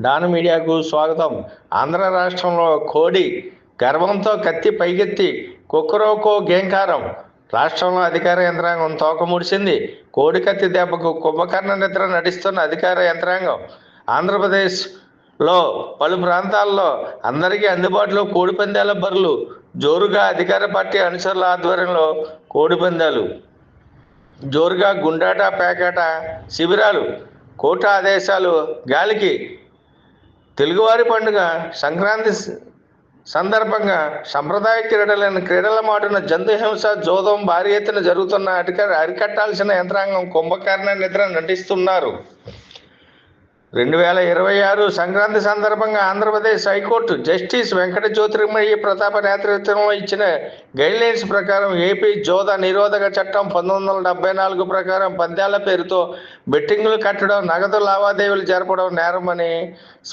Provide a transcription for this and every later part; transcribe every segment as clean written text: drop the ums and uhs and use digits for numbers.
Don మీడియాకు స్వాగతం. ఆంధ్ర రాష్ట్రంలో కోడి గర్వంతో కత్తి పైకెత్తి కుక్కరోకో గేంకారం. రాష్ట్రంలో అధికార యంత్రాంగం తోక ముడిసింది. కోడి కత్తి దెబ్బకు కుంభకర్ణ నిద్ర నటిస్తున్న అధికార యంత్రాంగం. ఆంధ్రప్రదేశ్లో పలు ప్రాంతాల్లో అందరికీ అందుబాటులో కోడి పందాల బరులు జోరుగా. అధికార పార్టీ అనుచరుల ఆధ్వర్యంలో కోడి పందాలు జోరుగా. గుండాట పేకాట శిబిరాలు. కోర్టు ఆదేశాలు గాలికి. తెలుగువారి పండుగ సంక్రాంతి సందర్భంగా సంప్రదాయ క్రీడల మాటున జంతు హింస జోదం భారీ ఎత్తున జరుగుతున్న అరికట్టాల్సిన యంత్రాంగం కుంభకర్ణ నిద్ర నటిస్తున్నారు. 2026 సంక్రాంతి సందర్భంగా ఆంధ్రప్రదేశ్ హైకోర్టు జస్టిస్ వెంకట జ్యోతిర్మయి ప్రతాప నేతృత్వంలో ఇచ్చిన గైడ్లైన్స్ ప్రకారం ఏపీ జోద నిరోధక చట్టం 1974 ప్రకారం పందాల పేరుతో బెట్టింగులు కట్టడం, నగదు లావాదేవీలు జరపడం నేరమని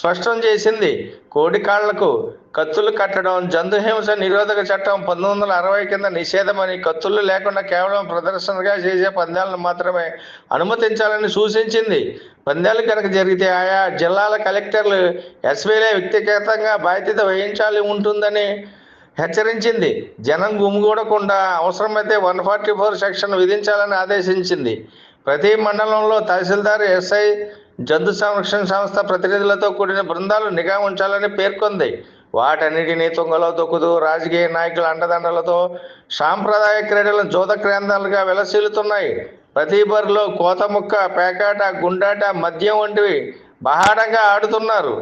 స్పష్టం చేసింది. కోడి కాళ్లకు కత్తులు కట్టడం జంతు హింస నిరోధక చట్టం 1960 కింద నిషేధమని, కత్తులు లేకుండా కేవలం ప్రదర్శనగా చేసే పందాలను మాత్రమే అనుమతించాలని సూచించింది. పందాలు కనుక జరిగితే ఆయా జిల్లాల కలెక్టర్లు, ఎస్పీలే వ్యక్తిగతంగా బాధ్యత వహించాలి ఉంటుందని హెచ్చరించింది. జనం గుమిగూడకుండా అవసరమైతే 144 సెక్షన్ విధించాలని ఆదేశించింది. ప్రతి మండలంలో తహసీల్దార్, ఎస్ఐ, జంతు సంరక్షణ సంస్థ ప్రతినిధులతో కూడిన బృందాలు నిఘా ఉంచాలని పేర్కొంది. వాటన్నిటినీ తుంగలో తొక్కుతూ రాజకీయ నాయకుల అండదండలతో సాంప్రదాయ క్రీడలను జోద కేంద్రాలుగా వెలసిల్లుతున్నాయి. ప్రతి బరిలో కోతముక్క, పేకాట, గుండాట, మద్యం వంటివి బహాడంగా ఆడుతున్నారు.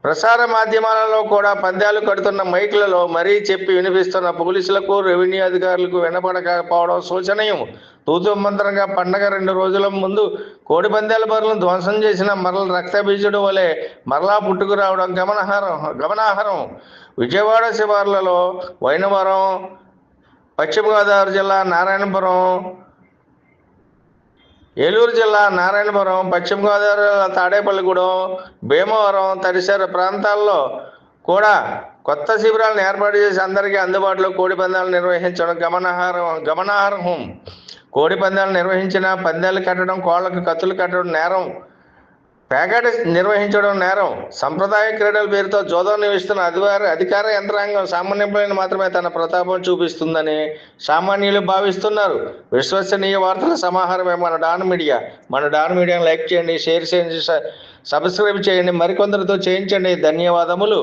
ప్రసార మాధ్యమాలలో కూడా పందాలు కడుతున్న మైకులలో మరీ చెప్పి వినిపిస్తున్న పోలీసులకు, రెవెన్యూ అధికారులకు వినపడకపోవడం శోచనీయం. తూతు మంత్రంగా పండగ 2 రోజుల ముందు కోడి పందాల బరులను ధ్వంసం చేసిన మరల రక్తబీజుడు వలె మరలా పుట్టుకురావడం గమనార్హం. విజయవాడ శివార్లలో వైనవరం, పశ్చిమ గోదావరి జిల్లా నారాయణపురం, ఏలూరు జిల్లా నారాయణపురం, పశ్చిమ గోదావరి తాడేపల్లిగూడెం, భీమవరం తదితర ప్రాంతాల్లో కూడా కొత్త శిబిరాలను ఏర్పాటు చేసి అందరికీ అందుబాటులో కోడి పందాలు నిర్వహించడం గమనార్హం. కోడి పందాలు నిర్వహించిన పందాలు కట్టడం, కోళ్లకు కత్తులు కట్టడం నేరం, పేకాట నిర్వహించడం నేరం. సంప్రదాయ క్రీడల పేరుతో జోదం నిర్వహిస్తున్న అధికార యంత్రాంగం సామాన్యులైన మాత్రమే తన ప్రతాపం చూపిస్తుందని సామాన్యులు భావిస్తున్నారు. విశ్వసనీయ వార్తల సమాహారమే మన డాన్ మీడియా. మన డాన్ మీడియాను లైక్ చేయండి, షేర్ చేయండి, సబ్స్క్రైబ్ చేయండి, మరికొందరితో చేయించండి. ధన్యవాదములు.